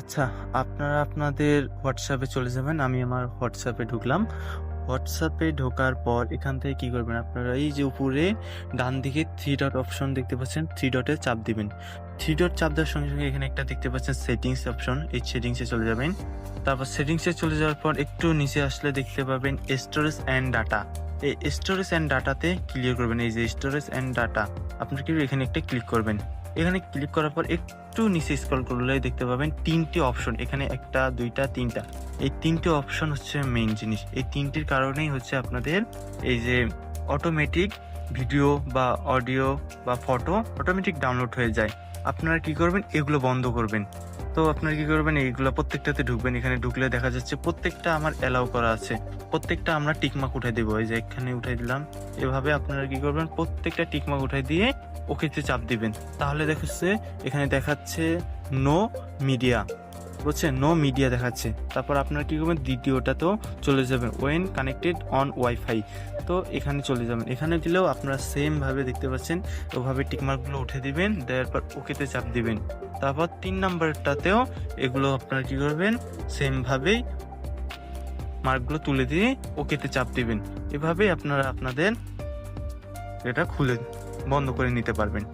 আচ্ছা, আপনারা আপনাদের হোয়াটসঅ্যাপে চলে যাবেন। আমি আমার হোয়াটসঅ্যাপে ঢুকলাম। হোয়াটসঅ্যাপে ঢোকার পর এখান থেকে কি করবেন? আপনারা এই যে উপরে ডান দিকে 3 ডট অপশন দেখতে পাচ্ছেন, 3 ডটে চাপ দিবেন। 3 ডট চাপ দেওয়ার সঙ্গে, সঙ্গে এখানে একটা দেখতে পাচ্ছেন সেটিংস অপশন। এই সেটিংসে চলে যাবেন। তারপর সেটিংসে চলে যাওয়ার পর একটু নিচে আসলে দেখতে পাবেন স্টোরেজ অ্যান্ড ডাটা। এই স্টোরেজ অ্যান্ড ডাটাতে ক্লিক করবেন। এই যে স্টোরেজ অ্যান্ড ডাটা, আপনারা কি এখানে একটা ক্লিক করবেন। এখানে ক্লিক করার পর একটু নিচে স্ক্রল করলে দেখতে পাবেন ৩টি অপশন। এখানে ১টা, ২টা, ৩টা। এই ৩টে অপশন হচ্ছে মেইন জিনিস। এই ৩টির কারণেই হচ্ছে আপনাদের এই যে অটোমেটিক ভিডিও বা অডিও বা ফটো অটোমেটিক ডাউনলোড হয়ে যায়। আপনারা কি করবেন? এগুলো বন্ধ করবেন। তো আপনারা কি করবেন? এইগুলো প্রত্যেকটাতে ঢুকবেন। এখানে ঢুকলে দেখা যাচ্ছে প্রত্যেকটা আমার অ্যালাউ করা আছে। প্রত্যেকটা আমরা টিকমার্ক উঠাই দেব। এই যে এখানে উঠাই দিলাম। এভাবে আপনারা কি করবেন? প্রত্যেকটা টিকমার্ক উঠাই দিয়ে ওকেতে চাপ দিবেন। তাহলে দেখাচ্ছে, এখানে দেখাচ্ছে নো মিডিয়া। বুঝছেন? নো মিডিয়া দেখাচ্ছে। তারপর আপনারা কি করবেন? দ্বিতীয়টাতেও চলে যাবেন, ওয়েন কানেক্টেড অন ওয়াইফাই। তো এখানে চলে যাবেন। এখানে দিলেও আপনারা সেম ভাবে দেখতে পাচ্ছেন, ওভাবে টিকমার্কগুলো উঠে দিবেন, দেওয়ার পর ওকেতে চাপ দিবেন। তারপর ৩ নাম্বারটাতেও এগুলো আপনারা কি করবেন? সেম ভাবেই মার্কগুলো তুলে দিয়ে ওকেতে চাপ দিবেন। এভাবেই আপনারা আপনাদের এটা খুলে বন্ধ করে নিতে পারবেন।